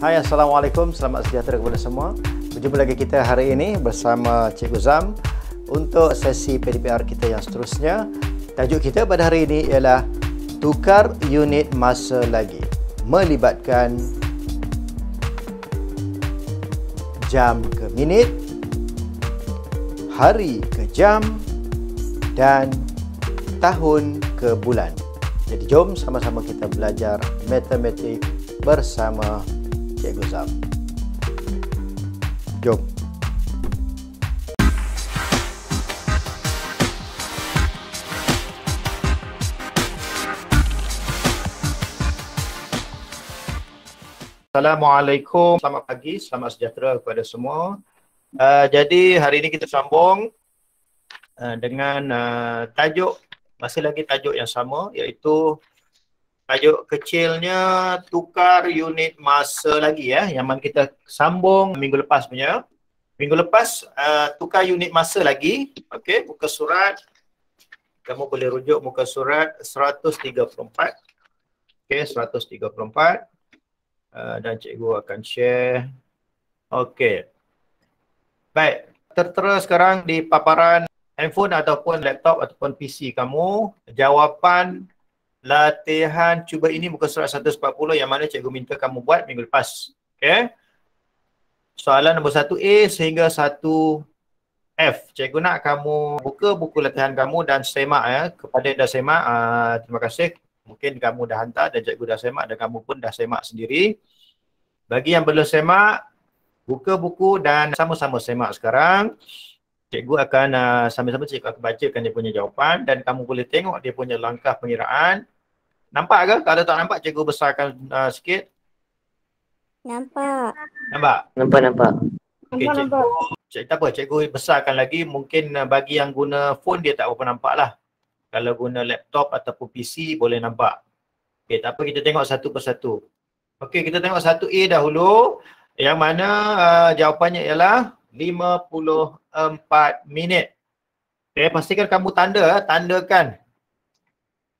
Hai, Assalamualaikum. Selamat sejahtera kepada semua. Berjumpa lagi kita hari ini bersama Cikgu Zam untuk sesi PDPR kita yang seterusnya. Tajuk kita pada hari ini ialah tukar unit masa lagi, melibatkan jam ke minit, hari ke jam dan tahun ke bulan. Jadi jom sama-sama kita belajar matematik bersama Cikgu Zam. Jom. Assalamualaikum, selamat pagi, selamat sejahtera kepada semua. Jadi hari ini kita sambung dengan tajuk, masih lagi tajuk yang sama, iaitu tajuk kecilnya tukar unit masa lagi ya, yang mana kita sambung minggu lepas punya. Minggu lepas tukar unit masa lagi. Okey, muka surat, kamu boleh rujuk muka surat 134. Okey, 134. Dan cikgu akan share. Okey. Baik, tertera sekarang di paparan handphone ataupun laptop ataupun PC kamu jawapan latihan cuba ini muka surat 140 yang mana cikgu minta kamu buat minggu lepas. Okey. Soalan nombor 1A sehingga 1F. Cikgu nak kamu buka buku latihan kamu dan semak ya. Kepada yang dah semak, terima kasih. Mungkin kamu dah hantar dan cikgu dah semak dan kamu pun dah semak sendiri. Bagi yang belum semak, buka buku dan sama-sama semak sekarang. Cikgu akan sama-sama cikgu akan bacakan dia punya jawapan dan kamu boleh tengok dia punya langkah pengiraan. Nampak ke? Kalau tak nampak, cikgu besarkan sikit. Nampak. Nampak? Nampak. Okey, cikgu, tak apa, cikgu besarkan lagi. Mungkin bagi yang guna phone dia tak berapa nampak lah. Kalau guna laptop ataupun PC boleh nampak. Okey, tak apa, kita tengok satu persatu. Okey, kita tengok 1A dahulu. Yang mana jawapannya ialah 54 minit. Okey, pastikan kamu tandakan.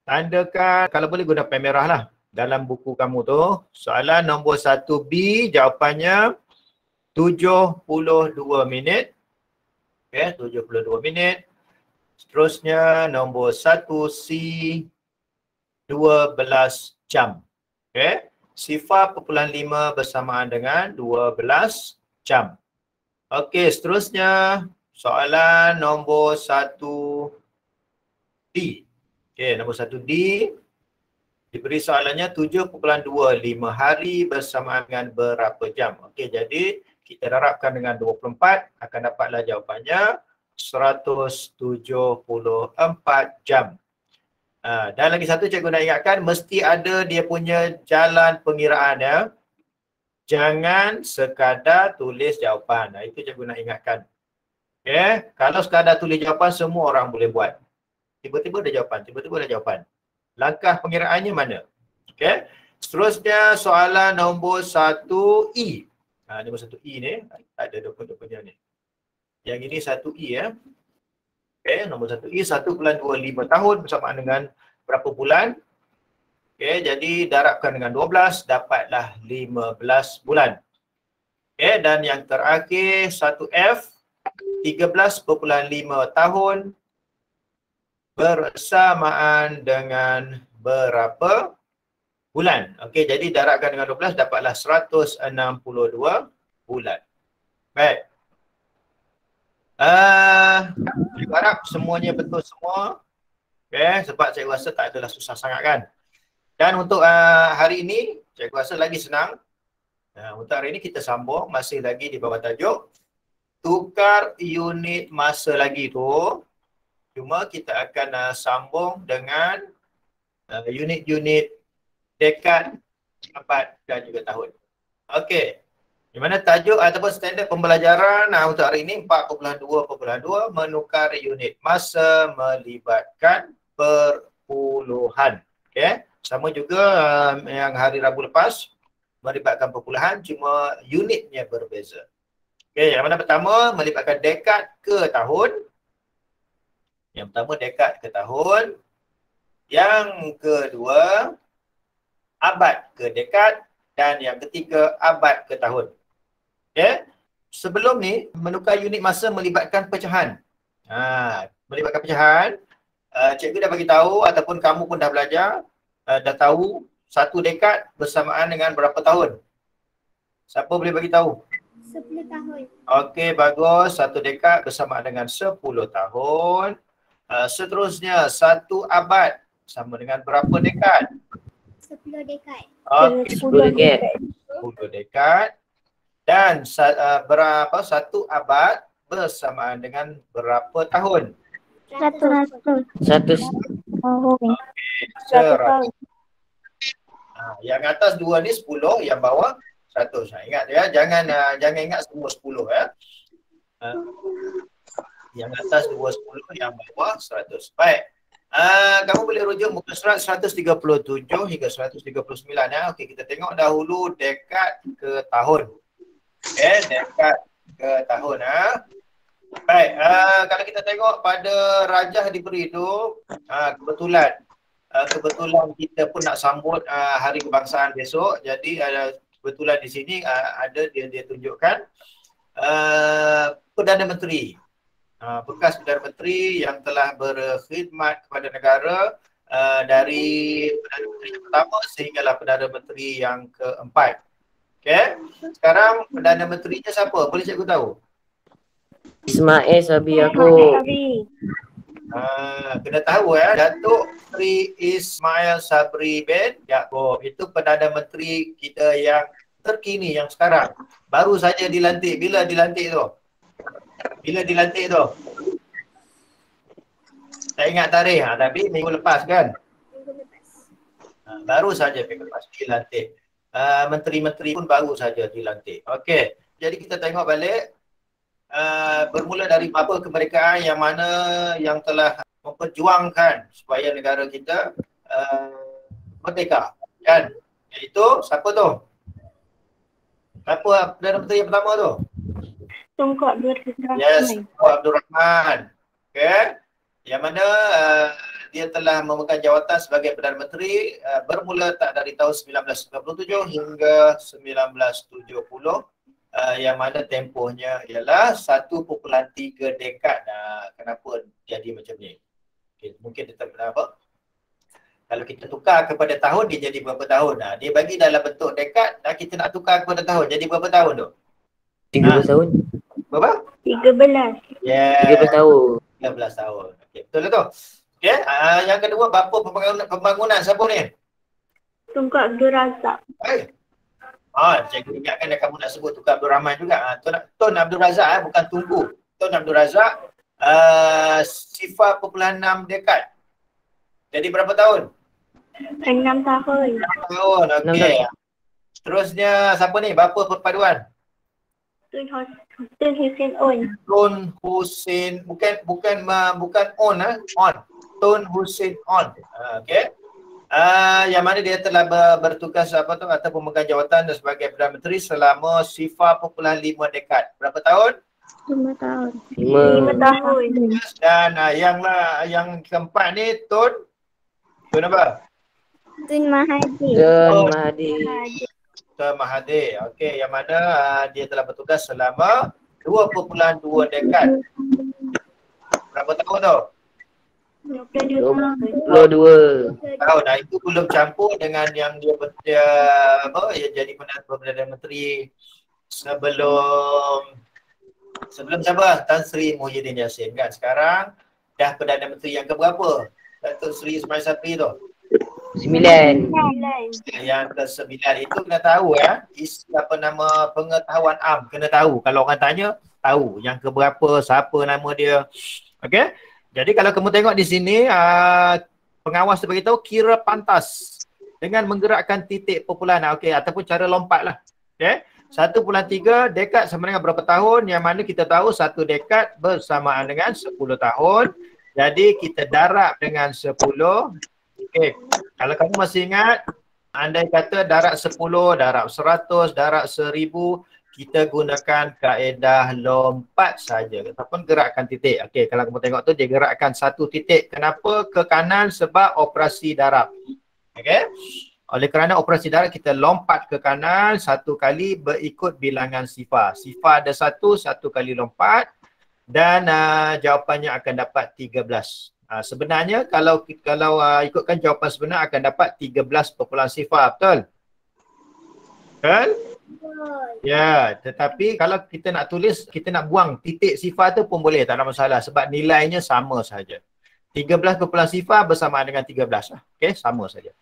Tandakan, kalau boleh guna pen merah lah dalam buku kamu tu. Soalan nombor 1B jawapannya 72 minit. Okey, 72 minit. Seterusnya nombor 1C 12 jam. Okey, 0.5 bersamaan dengan 12 jam. Okey, seterusnya soalan nombor 1D. Okey, nombor 1D diberi soalannya 7.25 hari bersamaan dengan berapa jam. Okey, jadi kita darabkan dengan 24 akan dapatlah jawapannya 174 jam. Dan lagi satu cikgu nak ingatkan, mesti ada dia punya jalan pengiraan ya. Jangan sekadar tulis jawapan. Itu cikgu nak ingatkan. Okay. Kalau sekadar tulis jawapan, semua orang boleh buat. Tiba-tiba ada jawapan, tiba-tiba ada jawapan. Langkah pengiraannya mana? Okay. Seterusnya soalan nombor 1E. Nombor 1E ni, ada dokumen-dokumennya ni. Yang ini 1E ya. Okay, nombor 1E 1.25 tahun bersamaan dengan berapa bulan? Okay, jadi darabkan dengan 12, dapatlah 15 bulan. Okay, dan yang terakhir 1F 13.5 tahun bersamaan dengan berapa bulan? Okey, jadi darabkan dengan 12 dapatlah 162 bulan. Baik. Cikgu harap semuanya betul semua. Okey, sebab cikgu rasa tak adalah susah sangat kan. Dan untuk hari ini, cikgu rasa lagi senang. Untuk hari ini kita sambung masih lagi di bawah tajuk tukar unit masa lagi tu. Cuma kita akan sambung dengan unit-unit dekad, abad dan juga tahun. Okey. Di mana tajuk ataupun standard pembelajaran untuk hari ini 4.2.2 menukar unit masa melibatkan perpuluhan. Okey. Sama juga yang hari Rabu lepas melibatkan perpuluhan, cuma unitnya berbeza. Okey, yang mana pertama melibatkan dekad ke tahun. Yang pertama dekad ke tahun. Yang kedua abad ke dekad. dan yang ketiga abad ke tahun. Okay. Sebelum ni, menukar unit masa melibatkan pecahan. Melibatkan pecahan, cikgu dah bagi tahu ataupun kamu pun dah belajar, dah tahu satu dekad bersamaan dengan berapa tahun? Siapa boleh bagi tahu? 10 tahun. Okey, bagus. Satu dekad bersamaan dengan 10 tahun. Seterusnya, satu abad sama dengan berapa dekad? 10 dekad. Okey, 10 dekad. 10 dekad. Dan berapa satu abad bersamaan dengan berapa tahun? 100 100 tahun. 100. Yang atas dua ni 10, yang bawah 100. Ingat ya, jangan ingat semua 10 ya. Yang atas 210, yang bawah 100. Baik. Kamu boleh rujuk muka surat 137 hingga 139 ya. Okey, kita tengok dahulu dekad ke tahun. Okey, dekad ke tahun Baik, kalau kita tengok pada Rajah Diberi Hidup, kebetulan kita pun nak sambut Hari Kebangsaan besok. Jadi kebetulan di sini ada dia tunjukkan Perdana Menteri, bekas Perdana Menteri yang telah berkhidmat kepada negara dari Perdana Menteri yang pertama sehinggalah Perdana Menteri yang keempat. Okay. Sekarang Perdana Menterinya siapa? Boleh cikgu tahu? Ismail Sabri Yaakob. Kena tahu ya, Datuk Seri Ismail Sabri bin Yaakob. Itu Perdana Menteri kita yang terkini, yang sekarang. Baru saja dilantik. Bila dilantik tu? Tak ingat tarikh, tapi minggu lepas kan? Baru saja minggu lepas dilantik. Menteri-menteri pun baru saja dilantik. Okey, jadi kita tengok balik. Bermula dari apa kemerdekaan yang mana yang telah memperjuangkan supaya negara kita merdeka, kan? Iaitu siapa tu? Siapa Perdana Menteri yang pertama tu? Tunku Abdul Rahman. Yes, Tunku Abdul Rahman. Okay. Yang mana dia telah memegang jawatan sebagai Perdana Menteri bermula tak dari tahun 1997 hingga 1970. Yang mana tempohnya ialah 1.3 dekad. Kenapa jadi macam ni? Okay, mungkin dia tak apa. Kalau kita tukar kepada tahun, dia jadi berapa tahun? Dia bagi dalam bentuk dekad, kita nak tukar kepada tahun. Jadi berapa tahun tu? 13 tahun. Berapa? 13. Yeah. 13 tahun. 13 tahun. Okay, betul lah tu. Okay. Yang kedua, bapa pembangunan siapa ni? Tunku Abdul Razak. Cikgu ingatkan kamu nak sebut Tunku Abdul Rahman juga. Tun Abdul Razak, bukan Tunku. Tun Abdul Razak, 0.6 dekad. Jadi berapa tahun? 6 tahun. 6 tahun, okey. Seterusnya siapa ni? Bapa perpaduan? Tun Hussein On. Tun Hussein, bukan On. Tun Hussein On. Okey. Yang mana dia telah bertugas atau pemegang jawatan sebagai Perdana Menteri selama 0.5 dekad. Berapa tahun? 5 tahun. 5 tahun. Dan yang keempat ni Tun apa? Tun Mahathir. Tun Mahathir. Okey, yang mana dia telah bertugas selama 2.2 dekad. Berapa tahun tu? 22 tahun. Itu belum campur dengan yang dia jadi Perdana Menteri sebelum siapa? Tan Sri Muhyiddin Yassin kan. Sekarang dah Perdana Menteri yang keberapa? Datuk Seri Ismail Sabri tu? 9. Yang ke-9 itu kena tahu ya. Apa nama pengetahuan am, kena tahu. Kalau orang tanya, tahu yang keberapa, siapa nama dia. Okey? Jadi kalau kamu tengok di sini, pengawas tu beritahu kira pantas dengan menggerakkan titik kumpulan, ataupun cara lompat lah. Okay. 1.3 dekad sama dengan berapa tahun, yang mana kita tahu satu dekad bersamaan dengan 10 tahun. Jadi kita darab dengan 10. Okay. Kalau kamu masih ingat, andai kata darab 10, darab 100, darab 1000, kita gunakan kaedah lompat saja ataupun gerakkan titik. Okey, kalau kamu tengok tu dia gerakkan satu titik. Kenapa ke kanan? Sebab operasi darab. Okey. Oleh kerana operasi darat kita lompat ke kanan satu kali berikut bilangan sifar. Sifar ada satu kali lompat dan jawapannya akan dapat 13. Sebenarnya kalau ikutkan jawapan sebenar akan dapat 13 perpuluhan sifar, betul? Betul? Ya, tetapi kalau kita nak tulis, kita nak buang titik sifar tu pun boleh, tak ada masalah sebab nilainya sama saja. 13 perpuluhan sifar bersamaan dengan 13 lah. Okey, sama saja.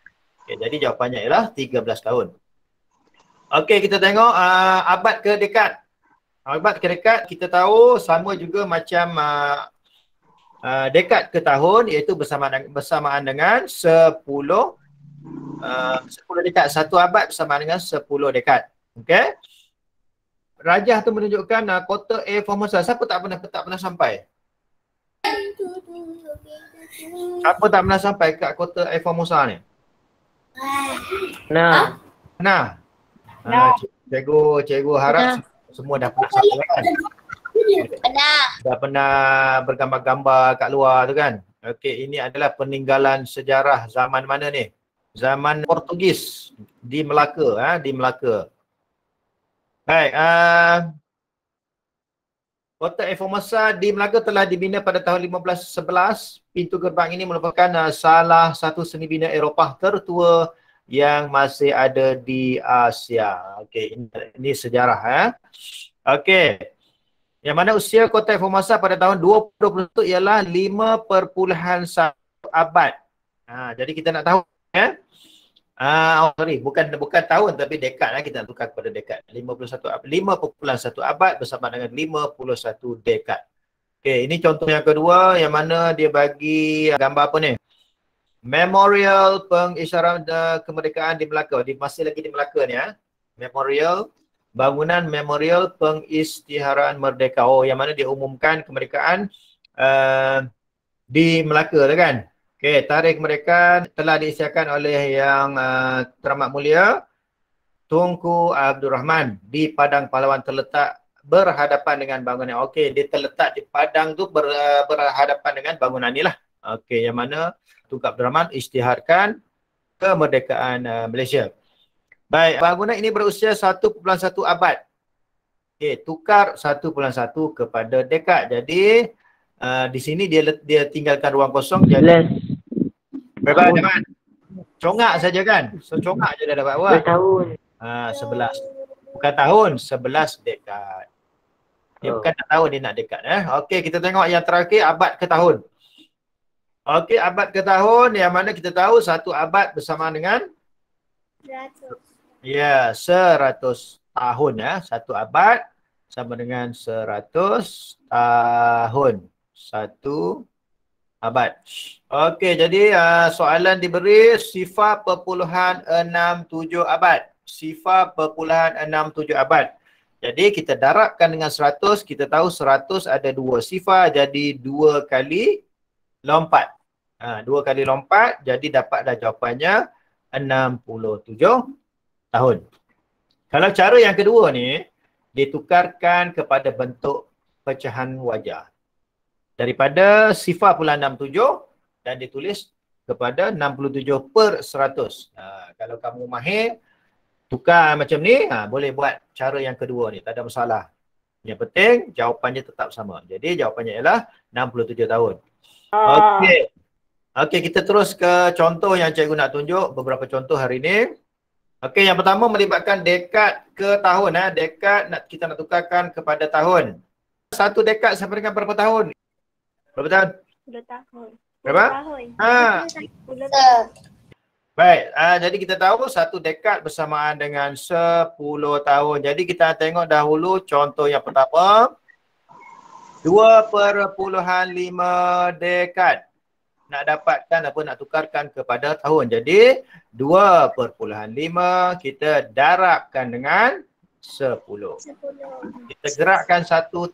Okey, jadi jawapannya ialah 13 tahun. Okey, kita tengok abad ke dekad. Abad ke dekad kita tahu sama juga macam dekad ke tahun, iaitu bersamaan dengan 10 dekad. Satu abad bersamaan dengan 10 dekad. Okey. Rajah tu menunjukkan kota A Formosa. Siapa tak pernah sampai? Siapa tak pernah sampai kat kota A Formosa ni? Nah. Cikgu harap semua dah pernah sampai kan? Dah pernah bergambar-gambar kat luar tu kan? Okey, ini adalah peninggalan sejarah zaman mana ni? Zaman Portugis di Melaka, di Melaka. Baik, kota A Formosa di Melaka telah dibina pada tahun 1511. Pintu gerbang ini merupakan salah satu seni bina Eropah tertua yang masih ada di Asia. Okey, ini sejarah. Okey. Yang mana usia kota A Formosa pada tahun 2021 ialah 5.1 abad. Jadi kita nak tahu bukan tahun tapi dekad kita nak tukar kepada dekad. 5.1 abad bersama dengan 51 dekad. Okey, ini contoh yang kedua yang mana dia bagi gambar apa ni? Memorial pengisyaratan kemerdekaan di Melaka. Masih lagi di Melaka ni bangunan memorial pengisytiharan merdeka. Yang mana dia umumkan kemerdekaan di Melaka tu kan. Okey, tarikh kemerdekaan telah diisiakan oleh yang teramat mulia Tunku Abdul Rahman di Padang Pahlawan terletak berhadapan dengan bangunan. Okey, dia terletak di padang tu berhadapan dengan bangunan ni lah. Okey, yang mana Tunku Abdul Rahman isytiharkan kemerdekaan Malaysia. Baik, bangunan ini berusia 1.1 abad. Okey, tukar 1.1 kepada dekad. Jadi di sini dia tinggalkan ruang kosong. Jadi berapa dapat? Congak saja kan? So congak je dah dapat buat. 11 tahun. 11. Bukan tahun, 11 dekad. Dia bukan nak tahun, dia nak dekad. Okey, kita tengok yang terakhir abad ke tahun. Okey, abad ke tahun yang mana kita tahu satu abad bersama dengan 100. Ya, 100 tahun Satu abad sama dengan 100 tahun. Satu abad. Okey, jadi soalan diberi sifar perpuluhan 67 abad. Sifar perpuluhan 67 abad. Jadi kita darabkan dengan 100, kita tahu 100 ada 2 sifar, jadi 2 kali lompat. 2 kali lompat, jadi dapatlah jawapannya 67 tahun. Kalau cara yang kedua ni, ditukarkan kepada bentuk pecahan wajah. Daripada sifar pula 67 dan ditulis kepada 67/100. Kalau kamu mahir, tukar macam ni, boleh buat cara yang kedua ni, tak ada masalah. Yang penting jawapannya tetap sama. Jadi jawapannya ialah 67 tahun. Okey, kita terus ke contoh yang cikgu nak tunjuk, beberapa contoh hari ni. Okey, yang pertama melibatkan dekad ke tahun. Dekad kita nak tukarkan kepada tahun. Satu dekad sampai dengan berapa tahun? Berapa tahun? 10 tahun. Berapa? 10 tahun. 10 tahun. Baik, jadi kita tahu satu dekad bersamaan dengan 10 tahun. Jadi kita tengok dahulu contoh yang pertama. 2.5 dekad. Nak dapatkan apa, nak tukarkan kepada tahun. Jadi 2.5 kita darabkan dengan 10. Kita gerakkan satu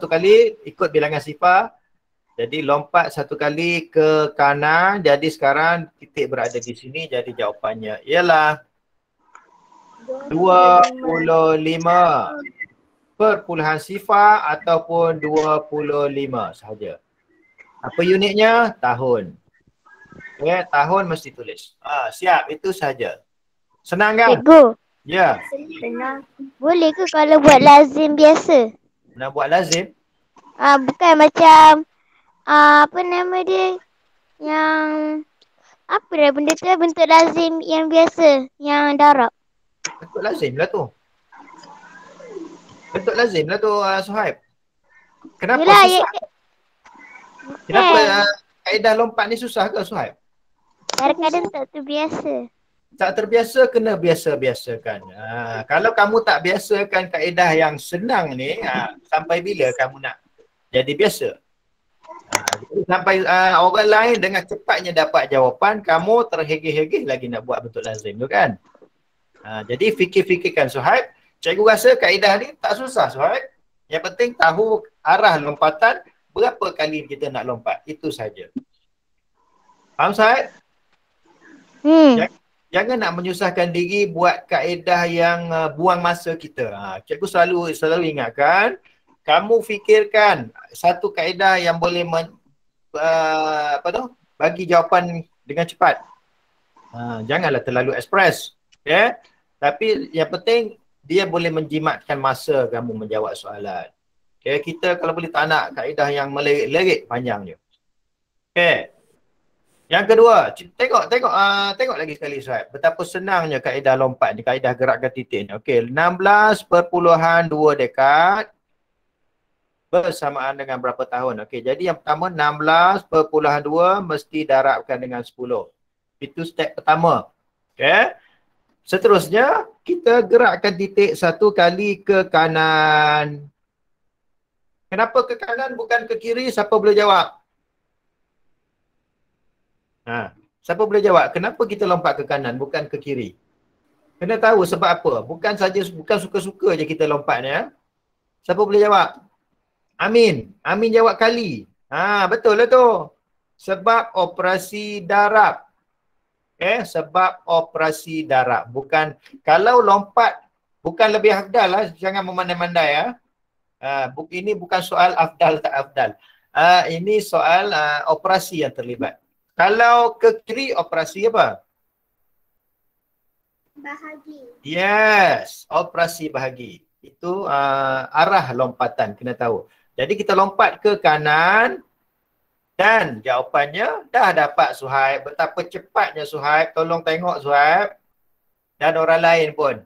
kali ikut bilangan sifar. Jadi lompat satu kali ke kanan. Jadi sekarang titik berada di sini. Jadi jawapannya ialah 25 perpuluhan sifar ataupun 25 sahaja. Apa unitnya? Tahun. Ya, tahun mesti tulis. Siap, itu saja. Senang kan? Cikgu, Ya. Senang. boleh ke kalau buat lazim biasa? Nak buat lazim? Bukan macam apa nama dia? Yang apa dah benda tu bentuk lazim yang biasa, yang darab. Bentuk lazim lah tu. Bentuk lazim lah tu, Suhaib. Kenapa Yelah, susah? Kenapa bukan. kaedah lompat ni susah ke, Suhaib? Kadang-kadang tak terbiasa. Tak terbiasa, kena biasa-biasakan. Kalau kamu tak biasakan kaedah yang senang ni, sampai bila kamu nak jadi biasa? Sampai orang lain dengan cepatnya dapat jawapan, kamu terhegeh-hegeh lagi nak buat bentuk lazim tu kan? Jadi fikir-fikirkan, Suhaib. Cikgu rasa kaedah ni tak susah, Suhaib. Yang penting tahu arah lompatan, berapa kali kita nak lompat. Itu saja. Faham, Suhaib? Jangan nak menyusahkan diri buat kaedah yang buang masa kita. Cikgu selalu ingatkan, kamu fikirkan satu kaedah yang boleh bagi jawapan dengan cepat. Janganlah terlalu ekspres. Okay? Tapi yang penting dia boleh menjimatkan masa kamu menjawab soalan. Okay? Kita kalau boleh tak nak kaedah yang melirik-lirik panjangnya. Okay. Yang kedua, tengok lagi sekali, Suhaib. Betapa senangnya kaedah lompat ni, kaedah gerakkan titik ni. Okey, 16.2 dekad bersamaan dengan berapa tahun. Okey, jadi yang pertama 16.2 mesti darabkan dengan 10. Itu step pertama. Okey. Seterusnya, kita gerakkan titik satu kali ke kanan. Kenapa ke kanan bukan ke kiri? Siapa boleh jawab? Siapa boleh jawab? Kenapa kita lompat ke kanan bukan ke kiri? Kena tahu sebab apa? Bukan suka-suka je kita lompat ni. Siapa boleh jawab? Amin. Amin jawab kali. Betul lah tu. Sebab operasi darab. Sebab operasi darab. Bukan, kalau lompat bukan lebih afdal lah. Jangan memandai-mandai ya. Ini bukan soal afdal tak afdal. Ini soal operasi yang terlibat. Kalau ke kiri, operasi apa? Bahagi. Yes, operasi bahagi. Itu arah lompatan, kena tahu. Jadi kita lompat ke kanan dan jawapannya dah dapat, Suhaib. Betapa cepatnya, Suhaib. Tolong tengok, Suhaib. Dan orang lain pun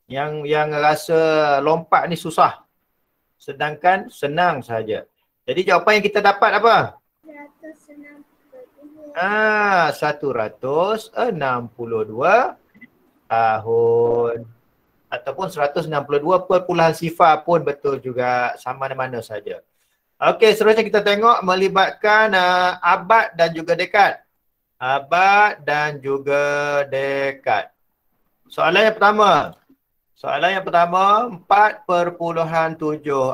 yang rasa lompat ni susah. Sedangkan senang saja. Jadi jawapan yang kita dapat apa? 162 tahun ataupun 162 pun betul juga, sama mana saja. Okey, seterusnya kita tengok melibatkan abad dan juga dekad. Abad dan juga dekad. Soalan yang pertama. 4.7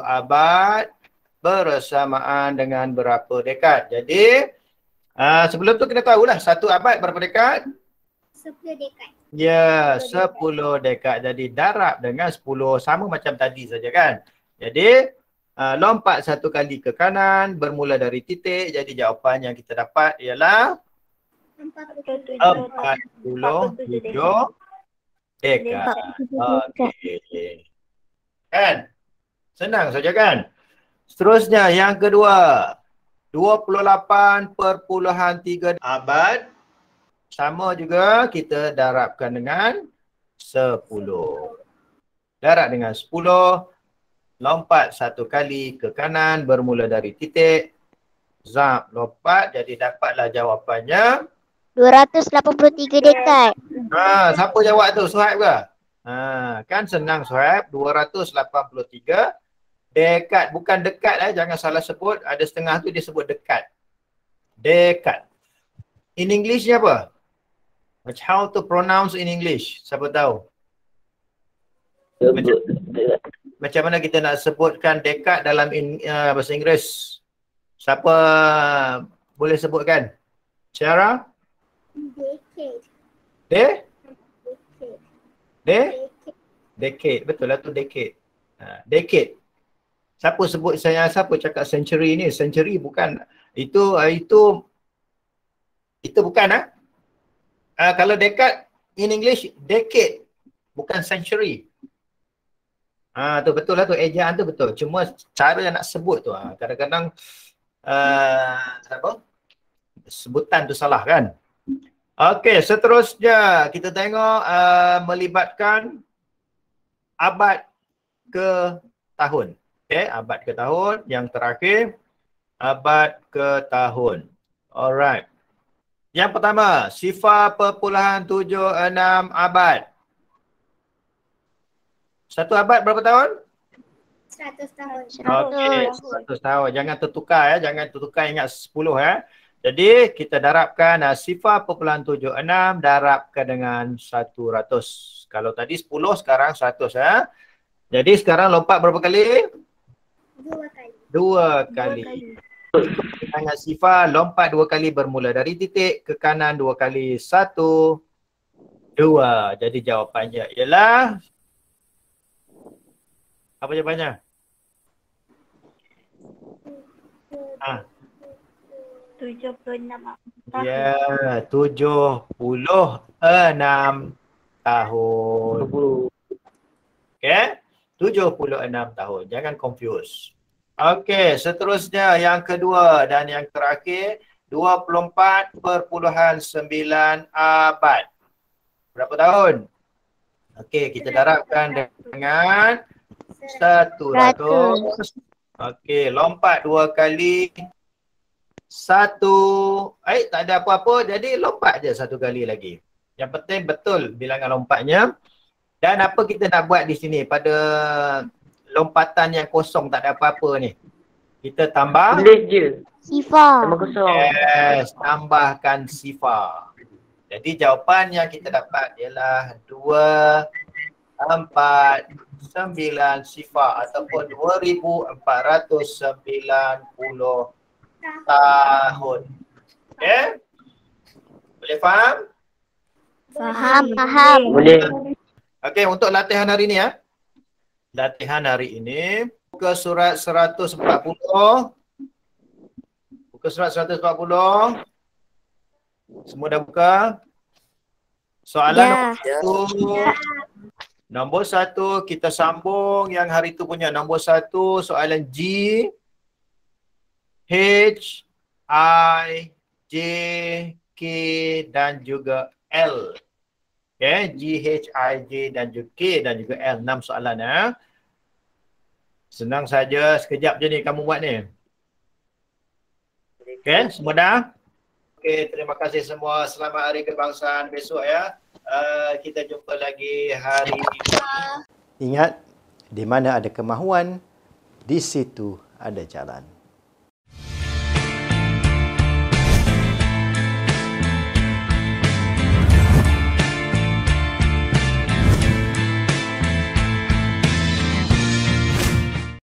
abad bersamaan dengan berapa dekad. Jadi sebelum tu kena tahulah satu abad berapa dekad? 10 dekad. Ya, 10 dekad. Jadi darab dengan 10 sama macam tadi saja kan. Jadi lompat satu kali ke kanan bermula dari titik. Jadi jawapan yang kita dapat ialah 47 dekad. Okey. Kan? Senang saja kan? Seterusnya yang kedua. 28.3 abad. Sama juga kita darabkan dengan 10. Darab dengan 10. Lompat satu kali ke kanan bermula dari titik. Zap, lompat. Jadi dapatlah jawapannya 283 dekad. Siapa jawab tu? Suhaib ke? Kan senang, Suhaib. 283 dekad. Bukan dekat jangan salah sebut. Ada setengah tu dia sebut dekat. Dekad. In English ni apa? How to pronounce in English? Siapa tahu? Macam mana kita nak sebutkan dekad dalam bahasa Inggeris? Siapa boleh sebutkan? Syara? Decade. Decade. Betul lah tu decade. Decade. Siapa cakap century ni? Century bukan. Itu Itu bukan kalau decade in English, decade. Bukan century. Tu betul lah tu. Ejaan tu betul. Cuma cara nak sebut tu. Kadang-kadang apa? Sebutan tu salah kan? Okey, seterusnya kita tengok melibatkan abad ke tahun. Okey, abad ke tahun. Yang terakhir, abad ke tahun. Alright. Yang pertama, 0.76 abad. Satu abad berapa tahun? 100 tahun. Okey, 100 tahun. Jangan tertukar jangan tertukar, ingat 10 Jadi kita darabkan 0.76 darabkan dengan 100. Kalau tadi 10, sekarang 100 Jadi sekarang lompat berapa kali? 2 kali. 2 kali. Dengan sifar lompat 2 kali bermula dari titik ke kanan 2 kali. 1, 2. Jadi jawapannya ialah apa jawapannya? 76 Ya, 76 tahun. 20. Okey, 76 tahun. Jangan confuse. Okey, seterusnya yang kedua dan yang terakhir, 24.9 abad. Berapa tahun? Okey, kita darabkan dengan 100. Okey, lompat 2 kali. 1, tak ada apa-apa, jadi lompat je 1 kali lagi. Yang penting betul bilangan lompatnya. Dan apa kita nak buat di sini pada lompatan yang kosong tak ada apa-apa ni? Kita tambah Tulis je. Sifar. Tambah kosong. yes, tambahkan sifar. Jadi jawapan yang kita dapat ialah 249 sifar ataupun 2490 tahun. Okey? Boleh faham? Faham. Boleh. Okey, untuk latihan hari ini Latihan hari ini buka surat 140. Buka surat 140. Semua dah buka? Soalan nombor 1 kita sambung yang hari tu punya. Nombor 1 soalan G, H, I, J, K dan juga L. Okay, G, H, I, J dan juga K dan juga L. 6 soalan Senang saja, sekejap je ni kamu buat ni. Okay, semua dah? Okay, terima kasih semua. Selamat Hari Kebangsaan besok kita jumpa lagi hari ini. Ingat, di mana ada kemahuan, di situ ada jalan.